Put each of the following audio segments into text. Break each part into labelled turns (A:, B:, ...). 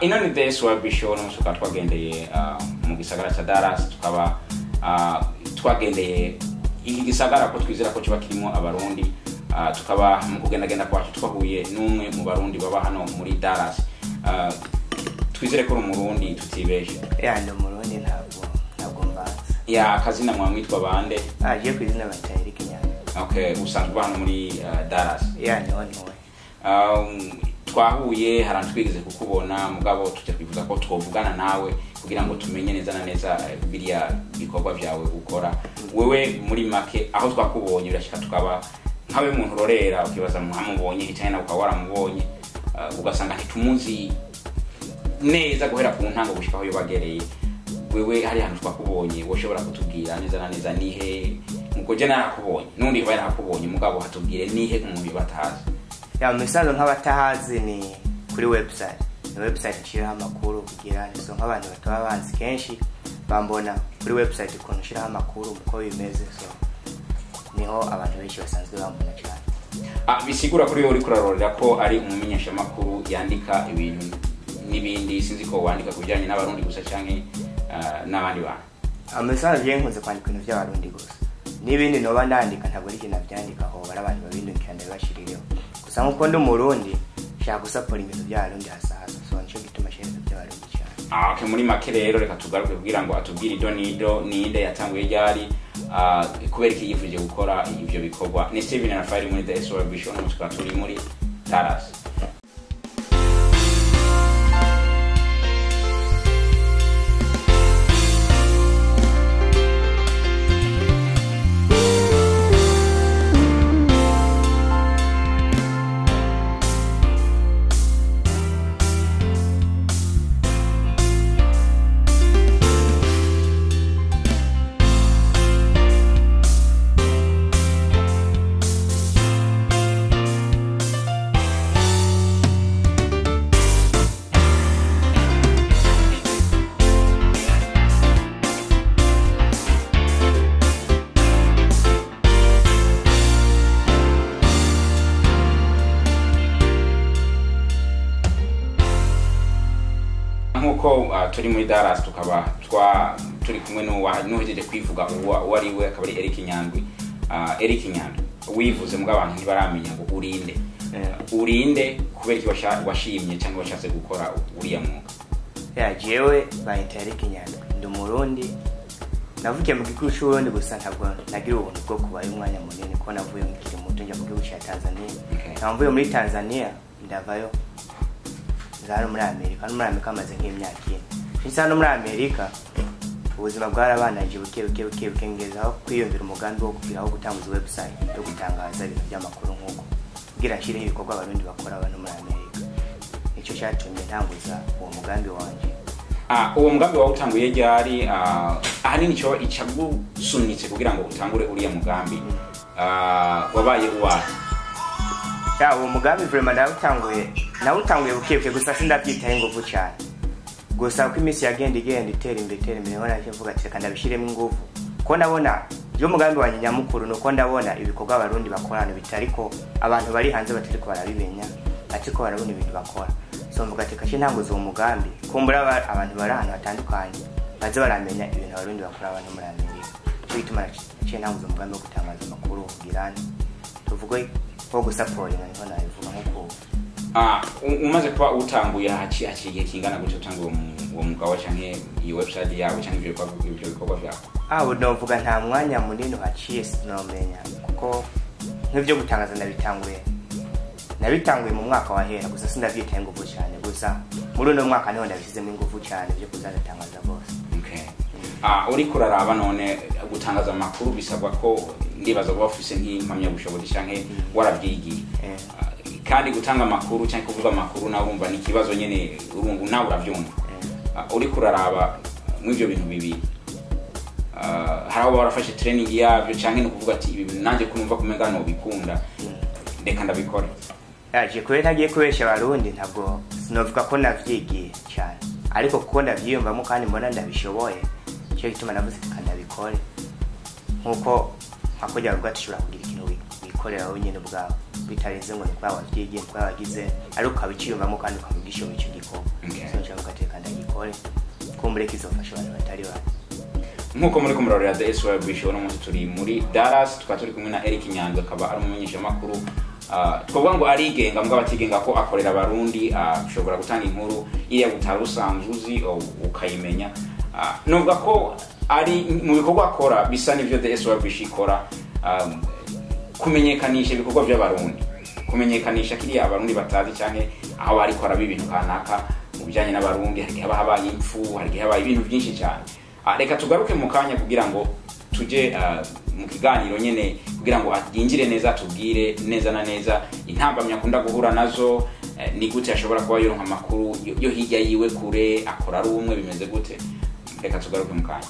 A: Ino ni the SYUB show n'umusuka twagendeye mu gisagara cha Dallas tukaba twagendeye iki gisagara ko twizera ko kiba kirimo abarundi tukaba mu kugendagenda kwacu twahuye n'umwe mu barundi baba hano muri Dallas twizere ko umurundi tutibeshe
B: ndo murundi ntabwo mbaza
A: kazina mwamwitwa bande
B: je kwizina batayiri Nyandwi.
A: Okay, usanzwe hano muri Dallas
B: niwe
A: twahuye harantwigeze kukubona mugabo tuje kwifuza ko twovugana nawe kugira ngo tumenye neza na neza biriya bikorwa byawe ukora wewe muri make aho twakubonye birashika tukaba nkawe muntu rorera ukibaza mwamubonye hitanye na ukawara mubonye ugasanga ntitumuzi neza guhera ku ntango gushika aho yobagereye wewe hari hantu twakubonye woshobora kutubwira neza na neza nihe muko je narakubonye nundi bari nakubonye mugabo hatubwire nihe umuntu batazi
B: misanzo nk'abatahazi ni kuri website. Ni website nshiraho amakuru kugira nizo nk'abantu bataba banzi kenshi bambona kuri website ukuntu nshiraho amakuru uko bimeze so niho abantu benshi basanzwe bambona cyane.
A: Bisigura kuri uri kurarorera ko ari umumenyesha makuru yandika ibintu nibindi sinzi ko wandika kujyanye n'abarundi gusa canke n'abandi bantu.
B: Misanzo je nkunze kwandika ibintu by'abarundi gusa. Nibindi no bandandika ntabwo ari kintu byandika ho bari abantu babindukirana bashirireho. Gusa nkuko ndi umurundi shaka gusapora ibintu by'abarundi hasaza so nco gituma shaka by'abarundi cyane.
A: Okay, muri make rero reka tugaruke kugira ngo atubwire idonido ninde yatanguye ryari kubera iki yifuje gukora ivyo bikorwa. Ni Steven na Fire muri the SYUB show n'umutuka turi muri Dallas. Nkuko turi muri Dallas tukaba turi kumwe n'uhejeje kwivuga uwari we akaba ari Nyandwi. Nyandwi wivuze mu abantu ntibaramenya ngo urinde urinde kubera iki washimye cyangwa washatse gukora uriya mwuga.
B: Jewe bayita Nyandwi ndi umurundi navukiye mu gihugu cy'Uburundi gusa ntabwo nagira ubuntu bwo kuba umwanya munini ko navuye mu kiri muto njya mu gihugu cya Tanzania. Navuye muri Tanzania ndavayo zaro muri Amerika amaze nk'imyaka ine. Insano muri Amerika ubuzima bwarabananje buke ngezaho kwiyumvira umugambi wo kugira aho gutanguza website yo gutangaza ibintu by'amakuru nkuko kugira nshire ibikorwa abarundi bakora abantu muri Amerika. Nicyo cyatumye ntanguza uwo mugambi wanje.
A: Uwo mugambi wawe utanguye ryari ahanini cyo icagusunitse kugira ngo utangure uriya mugambi wabaye uwa
B: uwo mugambi vraiment nawutanguye buke gusa sindabyitaye ingufu cyane gusa uko iminsi yagenda itera imbere hona cyavuga ati kandi abishiremo ingufu ko nabona byo mugambi wanye nyamukuru nuko ndabona ibikorwa abarundi bakorana bitariko abantu bari hanze batariko barabimenya atiko barabona ibintu bakora so mvuga ati kashi ntanguza uwo mugambi kumbura abantu bari ahantu batandukanye baze baramenya ibintu abarundi bakora abantu muri Amerika cyo bituma ntanguza umugambi wo gutangaza amakuru kugira tuvuge ko gusapora niho nabivuga nkuko
A: umaze kuba utanguye haciye kingana gutyo utanguye uwo mugabo canke iyi website yawe canke ivyo bikorwa byawe.
B: Novuga nta mwanya munini haciye sinomenya kuko nk'ivyo gutangaza nabitanguye mu mwaka wahera gusa sindavyitaye ingufu cyane gusa muri uno mwaka niho ndabishizemo ingufu cyane byo kuzatangaza bose.
A: Okay. Uri kuraraba none gutangaza amakuru bisabwa ko ndibaza ko bafise nk'impamya bushobozi canke waravyigiye. Kandi gutanga amakuru cyangwa kuvuga amakuru nabumva ni kibazo nyene urungu nawe uravyumva. Uri kuraraba mu ivyo bintu bibiri haraho barafashe training yavyo canke no kuvuga ati ibi nanje kumva kumenga no bikunda ndeka ndabikora.
B: Je kwe ntagiye kubesha abarundi ntabwo sinovuga ko navyigiye cyane ariko kuko ndavyiyumvamo kandi mbona ndabishoboye cyo gituma navuze kandi ndabikore nkuko hakojya rugo atushobora kugira ikintu wikorera wenyine ubwawe bitarenze ngo ni kwa wabyigiye kwa wagize ari ukabiciyumvamo kandi ukavugishoboye icyo gikorwa so nshaka gateka ndagikore kumbure kizofasha abantu batari bane
A: nkuko muri kumurorera the SYUB show no munsi turi muri Dallas tukaturi kumwe na Eric Nyandwi akaba ari umumenyesha makuru twavuga ngo arigenga mbwa batigenga ko akorera abarundi ashobora gutanga inkuru iriya butarusanzuzi ukayimenya nubwo ko ari mu bikorwa akora bisa n'ivyo the SYUB ikora kumenyekanisha ibikorwa by'abarundi kumenyekanisha kiriya abarundi batazi cyane aho bari kora ibintu kanaka mu bijanye n'abarundi hari haba habaye impfu hari habaye ibintu byinshi cyane reka tugaruke mu kanya kugira ngo tuje mu kiganiro nyene kugira ngo yinjire neza tubwire neza na neza intambamya akunda guhura nazo ni gute ashobora kuba yoronka amakuru yo hirya yiwe kure akora ari umwe bimeze gute reka tugaruke mu kanya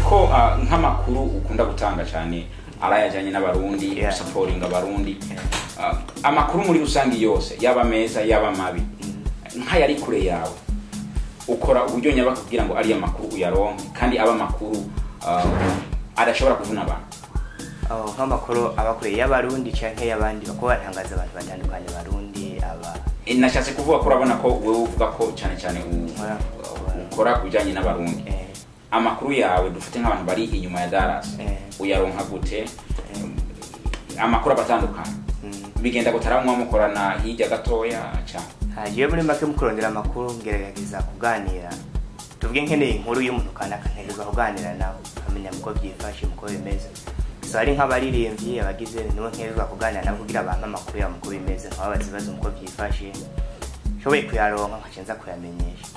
A: ko nk'amakuru ukunda gutanga cyane arayajanye n'abarundi supporting abarundi amakuru muri rusangi yose yaba meza yaba mabi nk'ayari kure yawe ukora uburyo nyabaka kugira ngo ari amakuru uyaronke kandi aba makuru adashobora kuvuna abantu
B: nk'amakuru abakure y'abarundi canke y'abandi bako batangaza abantu batandukanye barundi aba
A: nashatse kuvuga ko urabona ko wewe uvuga ko cyane cyane ukora kujanye n'abarundi amakuru yawe dufite nk'abantu bari inyuma ya Dallas uyaronka gute amakuru abatandukanye bigenda gutaramwa mukorana hirya gatoya cyane
B: hagiye muri make mukorondera amakuru ngerageza kuganira tuvuge nkeneye inkuru y'umuntu kanaka ntegereza kuganira nawe amenya uko byifashe uko bimeze so ari nk'abaririmbyi abagize nibo ntegereza kuganira nabo kugira abantu amakuru ya muko bimeze nkababaza ibibazo uko byifashe shoboye kuyaronka nkacenza kuyamenyesha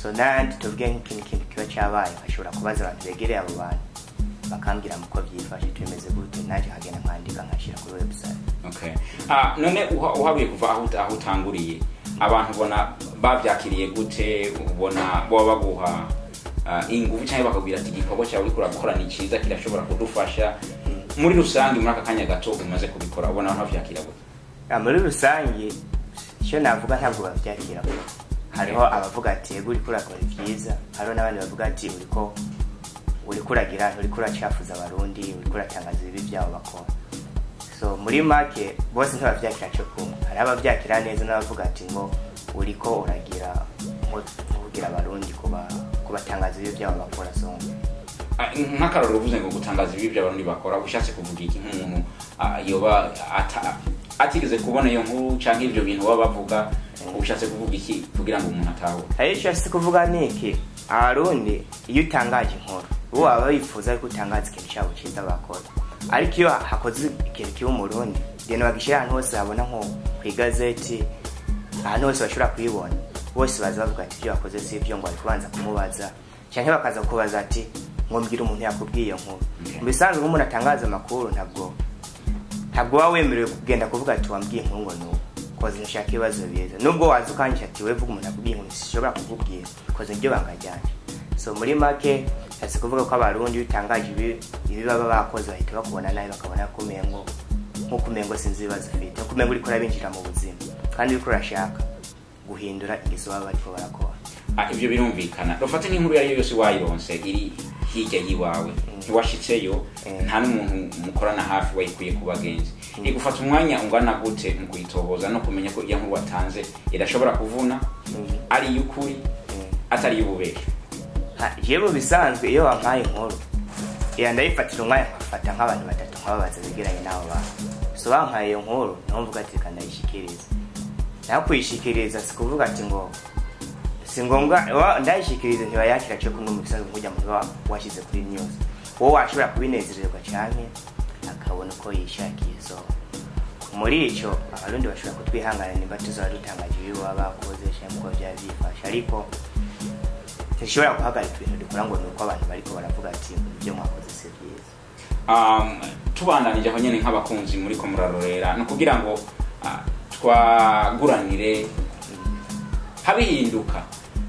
B: so nandi tuvuge nk'ikintu kiba cyabaye ashobora kubaza abantu begereye abo bantu bakambwira muko byifashe tumeze gute naje hagenda nkandika nkashira kuri website
A: none uhabuye kuva aho utanguriye abantu bona bavyakiriye gute ubona bo baguha ingufu cyane bakabwira ati igikorwa cyawe uri kurakora ni cyiza kirashobora kudufasha muri rusangi muri aka kanya gato umaze kubikora ubona abantu bavyakira gute
B: muri rusangi cyo navuga ntabwo bavyakira hariho abavuga ati yego uri kurakora byiza hariho n'abandi bavuga ati uri kuragira uri kuracafuza abarundi uri kuratangaza ibi byabo bakora so muri make bose ntabavyakira cyo kumwe hari abavyakira neza n'abavuga ati ngo uriko uragira kugira abarundi kubatangaza ibi byabo bakora so
A: nk'akaroro uvuze ngo gutangaza ibi by'abarundi bakora ushatse kuvuga iki nk'umuntu yoba atigeze kubona iyo nkuru canke ibyo bintu baba bavuga ushatse kuvuga iki kugira ngo umuntu ataho
B: ayishatse kuvuga niki abarundi iyo utangaje inkuru uwo aba yifuza ko utangaza ikintu cyabo cyiza bakora ariko iyo hakoze ikintu kiba umurundi deno bagishira ahantu hose babona nko ku igazeti ahantu hose bashobora kuyibona bose baza bavuga ati ibyo wakoze si ibyo ngo ari kubanza kumubaza cyangwa bakaza kubaza ati ngo mbwira umuntu yakubwiye iyo nkuru mbisanzwe umuntu atangaza amakuru ntabwo wawemerewe kugenda kuvuga ati wambwiye inkuru ngo nuko koze nshaka ibibazo biza nubwo waza ukanyisha ati we vuga umuntu akubwiye inkuru sishobora kukubwira koze ibyo bangajyanye so muri make hasi kuvuga ko abarundi bitangaje ibi baba bakoze bahita bakubona nabi bakabona kumengo nko sinzi ibibazo ufite kumengo uri kora binjira mu buzima kandi uri kurashaka guhindura ingeso baba bariko barakora
A: ibyo birumvikana dufate nk'inkuru yari yose wayironse iri hirya yiwawe ntiwashitseyo nta n'umuntu mukorana hafi wayikuye ku bagenzi igufata umwanya ungana gute mu kuyitohoza no kumenya ko iyo nkuru watanze irashobora kuvuna ari y'ukuri atari y'ububeshyi
B: yewe bisanzwe iyo wampaye inkuru ndayifatira umwanya nkafata nk'abantu batatu nkababaza begeranye n'abo bantu so bampaye iyo nkuru niho mvuga ati kandayishikiriza naho kuyishikiriza si kuvuga ati ngo si ngombwa ndayishikiriza ntibayakira cyo kumwe mu bisanzwe kujya mu washyize kuri news wowe washobora kubinezererwa cyane akabona uko yishakiye. So muri ico abarundi bashobora kutwihangana nimba tuzaba dutangaje ibyo baba bakoze cyangwa ko byabifasha, ariko tishobora guhagarika ibintu dukora ngo nuko abantu bariko baravuga ati ibyo mwakoze se byiza.
A: Tubandanije aho nyene nk'abakunzi muri ko murarorera no kugira ngo twaguranire habihinduka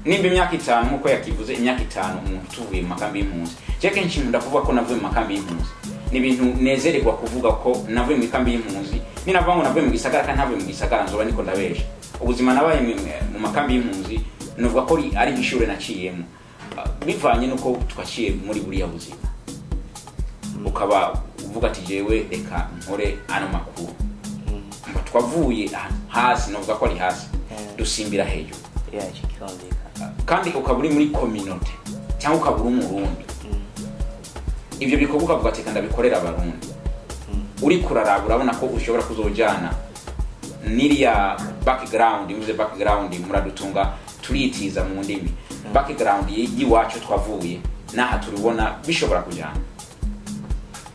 A: nimba imyaka 5 nkuko yakivuze imyaka 5 umuntu tuvuye mu makambi y'impunzi. Cyeke nshimunda kuvuga ko navuye mu makambi y'impunzi ni ibintu nezererwa kuvuga ko navuye mu makambi y'impunzi. Ni navuga ngo navuye mu gisagara kandi navuye mu gisagara nzoba niko ndabesha. Ubuzima nabaye mu makambi y'impunzi nuvuga ko ari ishure naciyemo bivanye nuko twaciye muri buriya buzima. Ukaba uvuga ati jewe reka nkore ano makuru twavuye hasi novuga ko ari hasi dusimbira hejuru kandi ukaburi muri community cyangwa ukaburi umurundi ibyo bikobuka vuga ati kanda bikorera abarundi uri kuraraba urabona ko ushobora kuzojana niriya background imvuze background muradutunga turitiza mu ndimi background yiwacu twavuye naha turibona bishobora kujana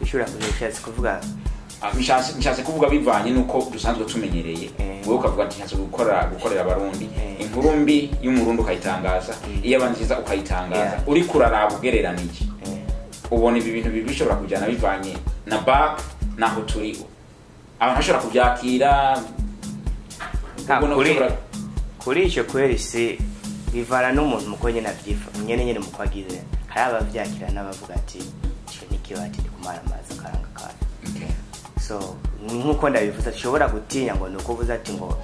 B: bishobora kujya kuvuga
A: mishatse kuvuga bivanye nuko dusanzwe tumenyereye wewe ukavuga ati nshatse gukorera abarundi inkuru mbi y'umurundi ukayitangaza iyabanziza ukayitangaza uri kuraraba ugereranije ubona ibi bintu bishobora kujana bivanye na back naho turi abantu bashobora kubyakira
B: kuri icyo kweri se bivana n'umuntu mukonye navyifa nyene mukwagize hari abavyakira n'abavuga ati cyo nikibati kumara amazi akaranga kaje. So nkuko ndabivuza tishobora gutinya ngo nuko uvuza ati ngo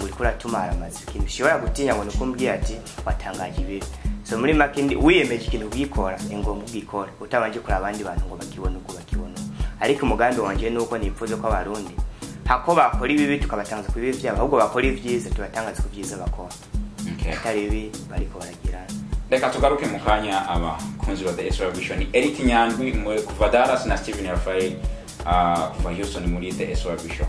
B: uri kuratumara amazi kintu ushobora gutinya ngo nuko mbwiye ati watangaje ibi. So muri makindi wiyemeje ikintu ubikora ingomba ubikora utabanje kuri abandi bantu ngo bakibone uko bakibona. Ariko umugambi wanje nuko nipfuze ko abarundi hako bakora ibibi tukabatangaza ku bibi byabo ahubwo bakora ivyiza tubatangaza ku byiza bakora. Atari ibi bariko baragira.
A: Reka tugaruke mu kanya abakunzi ba The SYUB Eric Nyandwi kuva Dallas na Steven Rafael kuva Houston muri The SYUB.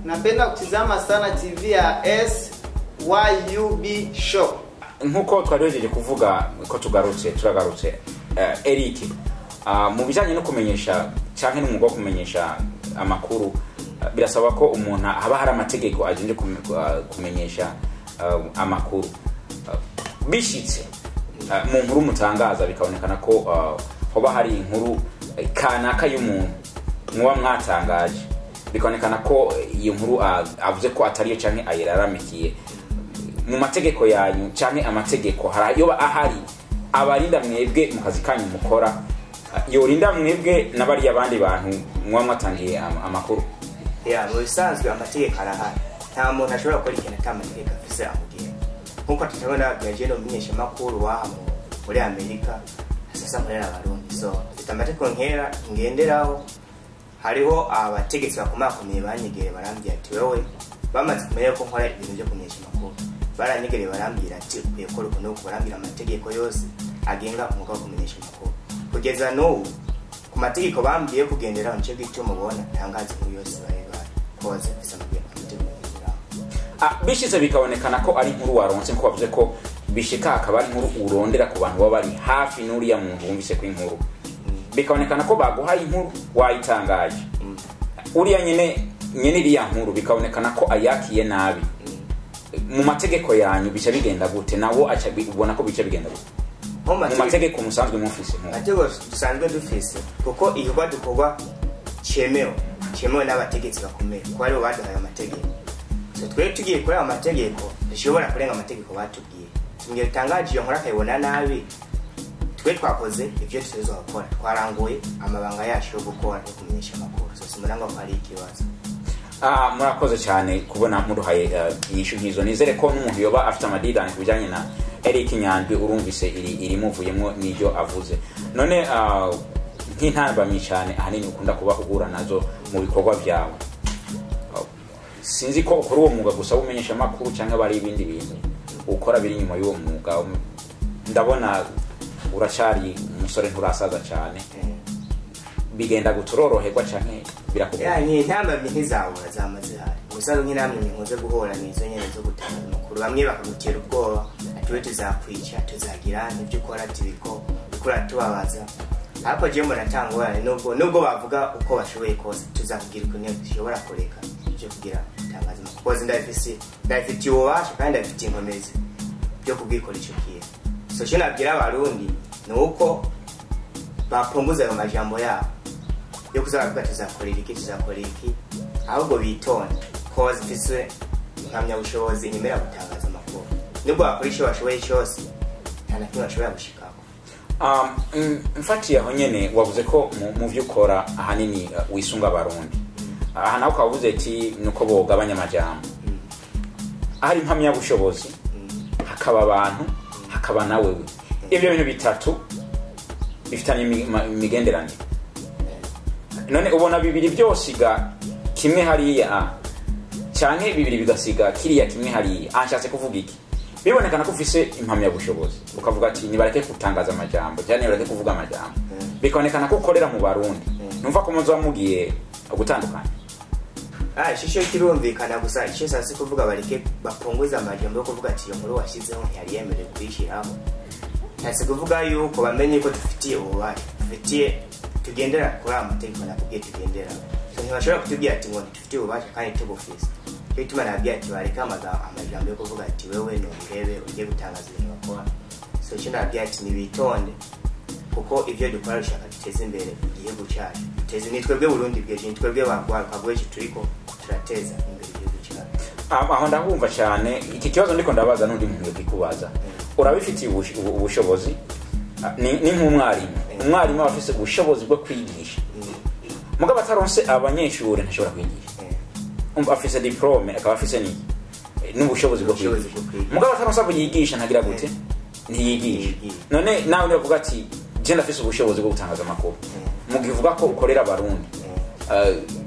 C: Napenda kutizama sana TV ya SYUB show.
A: Nkuko twarejeje kuvuga ko turagarutse Eric mu bijanye no kumenyesha cyangwa n'umwuga wo kumenyesha amakuru birasaba ko umuntu haba hari amategeko agenje kumenyesha amakuru bishitse mu nkuru mutangaza bikabonekana ko hoba hari inkuru kanaka y'umuntu mwa mwatangaje bikabonekana ko iyo nkuru avuze ko atariyo canke ayiraramikiye mu mategeko yanyu canke amategeko harayo ahari abarinda mwebwe mu kazi kanyu mukora yorinda mwebwe nabari abandi bantu mwa mwatangiye amakuru.
B: Mu bisanzwe amategeko arahari nta muntu ashobora gukora ikintu atamategeko afise amugiye nkuko tutabona byaje no menyesha makuru waha muri Amerika asasa muri abarundi. So amategeko nkera ngenderaho hariho abategetsi bakomakomeye banyegere barambye ati wewe bamaze kumenya ko nkora ibintu byo kumenyesha makuru baranyegere barambira ati ukwiye gukora uko nuko barambira amategeko yose agenga umwuga wo kumenyesha makuru kugeza n'ubu ku mategeko bambiye kugendera nce gicyo mubona tangaza kuri yose koze bisambiye amategeko.
A: Bishize bikabonekana ko ari inkuru waronse ko bavuze ko bishika akaba ari inkuru urondera ku bantu baba bari hafi n'uriya muntu wumvise ko inkuru bikabonekana ko baguhaye inkuru wayitangaje uriya nyene iriya nkuru bikabonekana ko ayakiye nabi mu mategeko yanyu bica bigenda gute nawo aca ubona ko bica bigenda gute mu mategeko musanzwe mufise
B: mategeko dusanzwe dufise kuko iyo badukorwa cyemewe n'abategetsi bakomeye ko ari baduhaye amategeko. So twe tugiye kuri amategeko dushobora kurenga amategeko batubwiye tumwe tangaje iyo nkora kayibona nabi twe twakoze ibyo tuzo gukora twaranguye amabanga yacu yo gukora no kumenyesha amakuru. So simuranga ko ari ikibazo.
A: Murakoze cyane kubona muruhaye yishu nkizo nizere ko n'umuntu yoba afite amadidani kubijanye na Eric Nyandwi urumvise iri muvuyemo n'ibyo avuze none nk'intambamye cyane ahanini ukunda kuba uhura nazo mu bikorwa byawe. Sinzi ko ukora uwo mwuga gusa umenyesha amakuru cyangwa bari ibindi bintu ukora biri nyuma y'uwo mwuga. Ndabona urashari umusore nturasaza cyane bigenda guturoroherwa cyane birakugora.
B: Ni intambamye ntizabura zamaze hari gusa nk'inamwe nkoze guhora nizo nyene zo gutanga amakuru bamwe bakagutera ubwoba ati we tuzakwica tuzagira n'ibyo ukora tibiko ukora tubabaza ariko je mbona tangorane nubwo bavuga uko bashoboye kose tuzakugira ukuntu dushobora kureka byo kugira tangaza kuko ndafite ububasha kandi ndafite inkomezi byo kubwikora icyo kintu so cyo nabwira abarundi nuko bapunguza ayo majambo yabo yo kuzavuga tuzakorera iki ahubwo bitonde cause ifise nkamya bushobozi nyemera gutangaza amakuru nubwo bakora icyo bashoboye cyose nta na kimwe bashobora gushikako.
A: Mfatiye aho nyene wavuze ko mu byo ukora ahanini wisunga abarundi aha naho ukavuze ati nuko bogabanya amajambo ahari impamya bushobozi hakaba abantu hakaba nawe ibyo bintu bitatu bifitanye imigenderanire none ubona bibiri byose kimwe hariya cyane bibiri bigasiga kiriya kimwe hariya anshatse kuvuga iki bibonekana ko ufise impamya bushobozi ukavuga ati nibareke kutangaza amajambo cyane nibareke kuvuga amajambo bikabonekana ko ukorera mu barundi numva ko muzo mugiye gutandukana
B: shisho kirumvikana gusa icyo sase kuvuga bareke bapunguza amajambo yo kuvuga ati yo muri washizeho ntiyari yemerewe kuyishiraho nase kuvuga yuko bamenye ko dufitiye ububasha dufitiye tugendera kuri amategeko nakubwiye tugendera so ntibashobora kutubwira ati ngo dufitiye ububasha kandi tubufise cyo bituma nabwiye ati bareka amajambo yo kuvuga ati wewe nongebe ugiye gutangaza ibintu bakora so cyo nabwiye ati nibitonde kuko ivyo dukora bishaka duteze imbere igihugu cyacu teze nitwebwe Burundi bweje nitwebwe bagwaruka bweje turiko turateza imbere igihugu cyacu.
A: Aho ndabumva cyane iki kibazo ndiko ndabaza nundi muntu yikubaza urabifitiye ubushobozi ni nk'umwarimu abafise ubushobozi bwo kwigisha mugabo ataronse abanyeshuri ntashobora kwigisha afise diplome akaba afise n'ubushobozi bwo kwigisha mugabo ataronse abo yigisha ntagira gute ntiyigisha none nawe ndavuga ati je ndafise ubushobozi bwo gutangaza amakuru mugivuga ko ukorera abarundi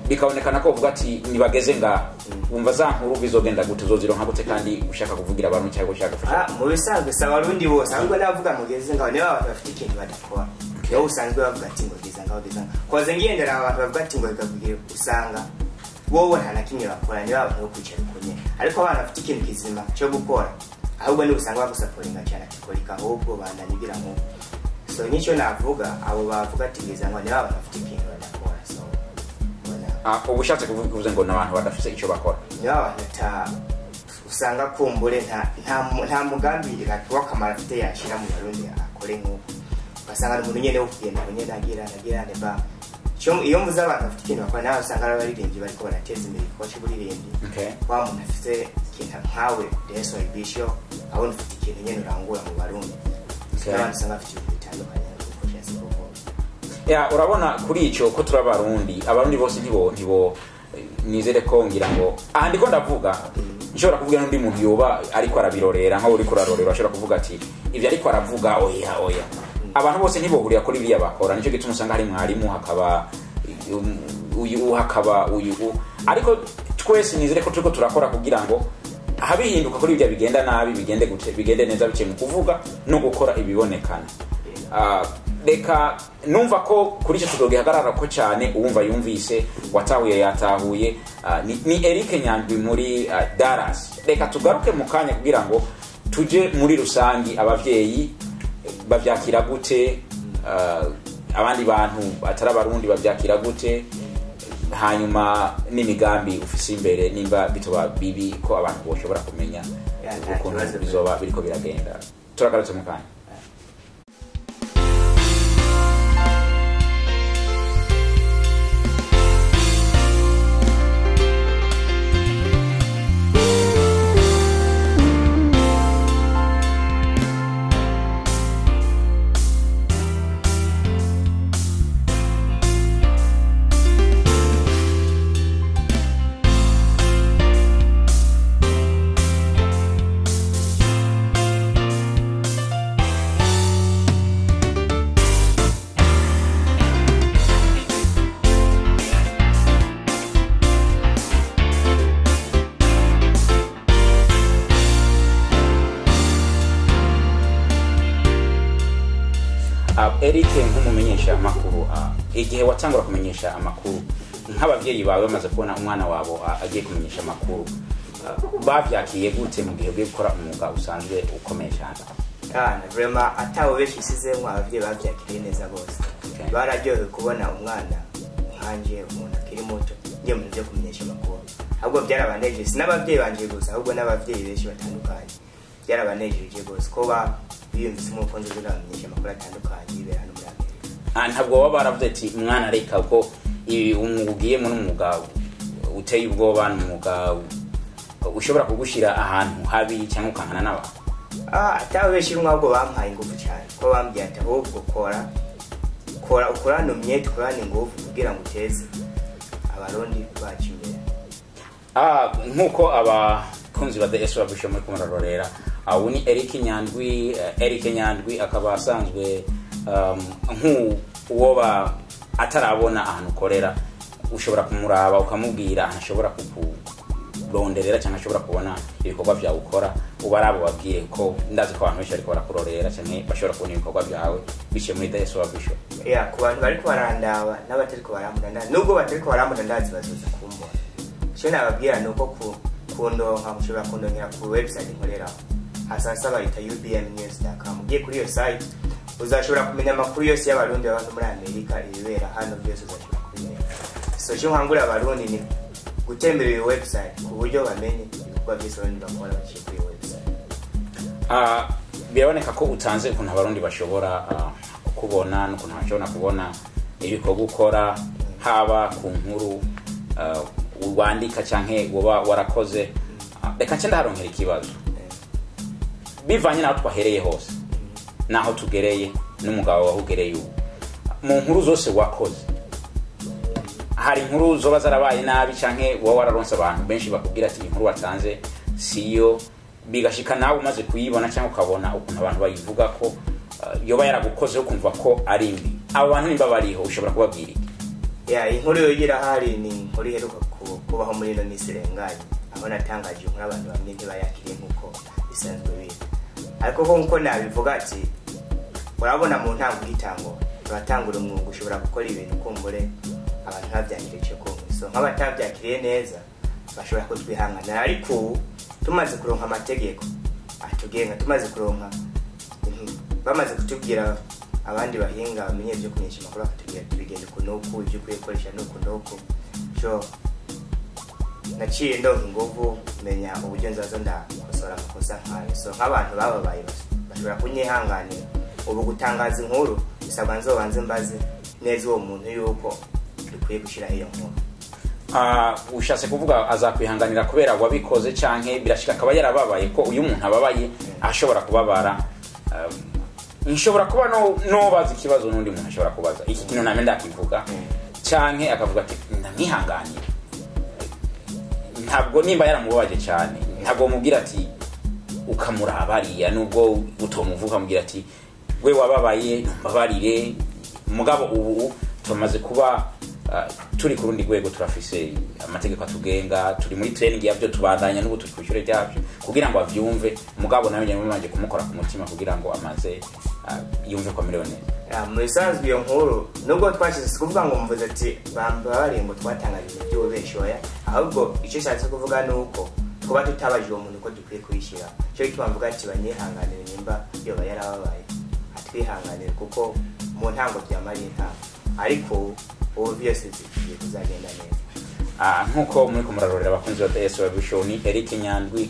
A: bikabonekana ko uvuga ati nibageze nga umva za nkuru bizogenda gute uzozironka gute kandi ushaka kuvugira abantu cyangwa ushaka gufasha
B: mu bisanzwe abarundi bose ahubwo ndavuga mugeze ngaho niba abantu bafite ikintu badakora yo usanzwe bavuga ati ngo biza ngaho koze ngendera abantu bavuga ati ngo bikavugira usanga wowe nta nakimwe bakora niba abantu kwicara kunye ariko abantu bafite ikintu kizima cyo gukora ahubwo ni usanga bagusaporinga cyane kikorika ahubwo bandanigira mu so nicyo navuga abo bavuga ati biza ngaho niba abantu bafite ikintu badakora so
A: ubushatse kuvuga ngo nabantu badafise icyo bakora
B: ya usanga kumbure nta mugambi wakamara afite yashira mu barundi akore nk'uko basanga umuntu nyene wo kugenda nyene agira neba iyo mvuze abantu bafite ikintu bakora nawe usanga abaririmbyi bariko barateza imbere ko cy'uburirimbyi wa muntu afite ikintu nkawe SYUB abona ufite ikintu nyene urangura mu barundi kandi usanga afite ibintu bitandukanye
A: ya urabona kuri icyo ko abarundi bose ntibo nizere ko ngira ngo ndiko ndavuga nshobora kuvuga n'undi muntu yoba ariko arabirorera nkaho uri kurarorera ashobora kuvuga ati ibyo ariko aravuga oya abantu bose ntibohurira kuri biriya bakora nicyo gituma usanga hari mwarimu hakaba uyu ariko twese nizere ko turiko turakora kugira ngo habihinduka kuri ibyo bigenda nabi bigende neza biciye mu kuvuga no gukora ibibonekana reka numva ko kuri icyo tudoge hagarara ko cyane uwumva yumvise watahuye yatahuye ni Eric Nyandwi muri Dallas reka tugaruke mu kanya kugira ngo tuje muri rusangi abavyeyi bavyakira gute abandi bantu atari abarundi bavyakira gute hanyuma n'imigambi ufise imbere nimba bitoba bibi ko abantu boshobora kumenya ukuntu bizoba biriko biragenda turagarutse mu kanya. Eric nk'umumenyesha amakuru igihe watangura kumenyesha amakuru nk'abavyeyi bawe bamaze kubona umwana wabo agiye kumenyesha amakuru bavyakiye gute mu gihe ugiye gukora umwuga usanzwe ukomeye cyane
B: vraiment atawe beshisize mu abavyeyi bavyakiriye neza bose bararyohewe kubona umwana nkanje umuntu akiri muto ngiye mu byo kumenyesha amakuru ahubwo byarabanejeje sinabavyeyi banje gusa ahubwo n'abavyeyi benshi batandukanye byarabanejeje gose ko biyumvise umukunzi w'amenyesha amakuru atandukanye ibera hano muri Amerika.
A: Ntabwo baba baravuze ati umwana reka ko umugiyemo n'umwuga uteye ubwoba n'umwuga ushobora kugushira ahantu habi cyangwa ukankana n'abantu?
B: Atawe benshi mwabwo bampaye ingufu cyane ko bambwiye ati ahubwo kora ukorana umwete ukorana ingufu kugira ngo uteze abarundi bacu imbere.
A: Nkuko abakunzi ba SYUB muri kumarorera ubu ni Eric Nyandwi akaba asanzwe nk'uwo atarabona ahantu ukorera ushobora kumuraba ukamubwira ashobora kukuronderera cyangwa ashobora kubona ibikorwa byawe ukora ubarabo babwiye ko ndazi ko abantu benshi ariko barakurorera cyane bashobora kubona ibikorwa byawe biciye muri SYUB.
B: Ku bantu bari kubarandaba n'abatari kubarambura nubwo batari kubarambura ndazi bazoza kumbona cyo nababwira nuko kundonka mushobora kundongera ku website nkorera asasa barita ubmnews.com ugiye kuri iyo site uzashobora kumenya amakuru yose y'abarundi baba muri Amerika ibibera hano byose uzashobora kumenya. So cyo nkangura abarundi ni gutembera iyo website ku buryo bamenye ibikorwa byose abarundi bakora baciye kuri iyo website.
A: Biraboneka ko utanze ukuntu abarundi bashobora kubona n'ukuntu bashobora kubona ibikorwa ukora haba ku nkuru wandika canke woba warakoze. Reka nce ndaharonkera ikibazo bivanye naho twahereye hose naho tugereye n'umugabo wahugereye ubu mu nkuru zose wakoze hari inkuru zoba zarabaye nabi canke wowe wararonse abantu benshi bakubwira ati inkuru watanze siyo bigashika nawe umaze kuyibona cyangwa ukabona ukuntu abantu bayivuga ko yoba yaragukoze ukumva ko ari mbi abo bantu nimba bariho ushobora kubabwira iki?
B: Inkuru yogira hari ni inkuru iheruka kubaho muri ino minsi irenganye aho natangaje inkuru abantu bamwe ntibayakiriye nk'uko bisanzwe biri ariko nkuko nabivuga ati urabona mu ntango y'itango turatangura umwuga ushobora gukora ibintu kumbure abantu babyakiriye ko so nk'abatabyakiriye neza bashobora kutwihanganira ariko tumaze kuronka amategeko atugenga tumaze kuronka bamaze kutubwira abandi bahinga bamenye byo kumenyesha amakuru akatubwira tubigende kunuku ibyo kuyikoresha nuku cyo naciye ndonka ingufu menya uburyo nzazo ndakosora amakosa nkayo so nk'abantu bababaye bashobora kunyihanganira ubu gutangaza inkuru bisabwa nzobanze mbaze neza uwo muntu yuko dukwiye gushira iyo nkuru.
A: Ushatse kuvuga azakwihanganira kubera wabikoze canke birashika akaba yarababaye ko uyu muntu ababaye ashobora kubabara nshobora kuba no bazi ikibazo n'undi muntu ashobora kubaza iki kintu name ndakivuga canke akavuga ati ndamwihanganira ntabwo nimba yaramubabaje cyane ntabwo mubwira ati ukamurabariya nubwo utomuvuga mubwira ati we wababaye mbabarire mugabo ubu tumaze kuba turi ku rundi rwego turafise amategeko atugenga turi muri training yavyo tubandanya n'ubu turi kwishure ryavyo kugira ngo avyumve mugabo nawe nyine manje kumukora ku mutima kugira ngo amaze yumve ko miliyoni
B: mu bisanzwe iyo nkuru nubwo twashize kuvuga ngo mvuze ati bambabariye ngo twatangaje ibyo beshoya ahubwo icyo cyatse kuvuga nuko kuba tutabajije umuntu ko dukwiye kuyishira cyo kitwavuga ati banyihanganire nimba yoba yarababaye atwihanganire kuko mu ntango byamariye ntango ariko ubu byose bigiye kuzagenda neza.
A: Nkuko muri kumurarorera abakunzi ba SYUB ni Eric Nyandwi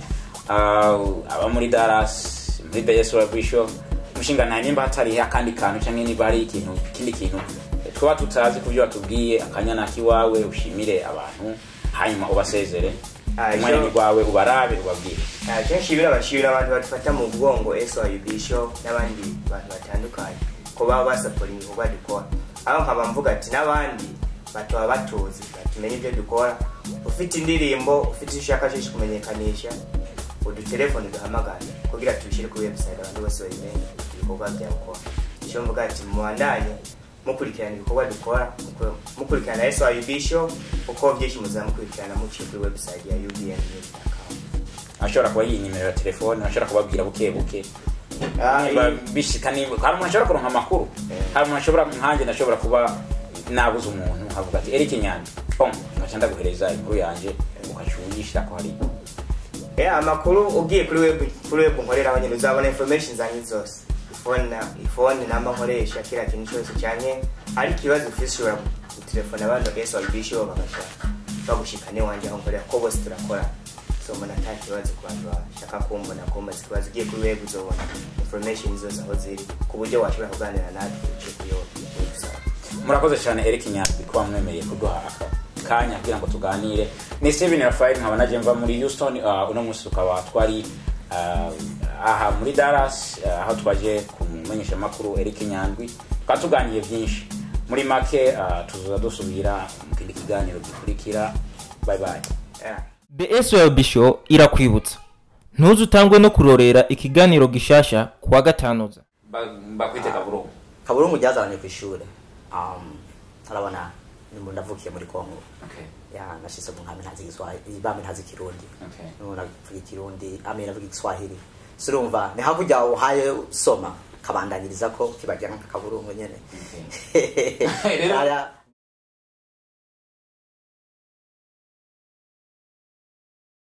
A: aba muri Dallas muri SYUB mushinga nta nimba hatari akandi kantu cyangwa niba ari ikindi kintu twa tutazi kubyo batubwiye akanyana kiwawe ushimire abantu hanyuma ubasezere umwanya wawe ubarabe ubabwire.
B: Cyashibira abashira abantu batufata mu bwongo SYUB n'abandi bantu batandukanye ko baba basapora ibikorwa dukora aho nkabamvuga ati n'abandi batwa batozi batumenye ibyo dukora ufite indirimbo ufite ishaka cyo kumenyekanisha udutelefone duhamagara kugira tubishire ku website abantu bose bayimenye ibikorwa byakora cyo mvuga ati muandanye mukurikirana ibikorwa dukora mukurikirana SYUB uko byinshi muzamukurikirana muciye kuri website ya ubmnews.com.
A: Ashobora kuba iyi nimero ya telefone ashobora kubabwira buke bishika niba hari umuntu ashobora kuronka amakuru hari umuntu ashobora nkanjye nashobora kuba nabuze umuntu nkavuga ati Eric Nyandwi ngaca ndaguhereza inkuru yanje ukacuyishira ko hari
B: amakuru ugiye kuri web nkorera abanye uzabona information zanyu zose ifone namba nkoresha kira kintu cyose cyane ari kibazo ufishura telefone abantu SYUB show bagashaka bagushikane wanje aho nkorera ko bose turakora so mbona nta kibazo kwandwa shaka kumbona ko maze kibazo giye kuri web uzobona information zose aho ziri ku buryo washobora kuganira natwe kuyo
A: murakoze cyane Eric Nyandwi kwa mwemereye kuduha kanya kugira ngo tuganire ni Steven Rafael nkaba naje mva muri Houston uno munsi tukaba twari aha muri Dallas aho twaje kumenyesha makuru Eric Nyandwi twatuganiye byinshi muri make tuzoza dusubira mu kindi kiganiro gikurikira bye bye.
D: The SYUB show irakwibutsa ntuzi utangwe no kurorera ikiganiro gishasha kuwa gatanoza
A: bakwite
E: Kaburungu ryazaranye ku ishure arabona nimba ndavukiye muri Kongo ya nashise mu nkame ntazi Kiswahili bamwe ntazi Kirundi none navuga Kirundi amera navuga Kiswahili surumva ni hakujya uhaye soma kabandanyiriza ko kibajya nka Kaburungu nyene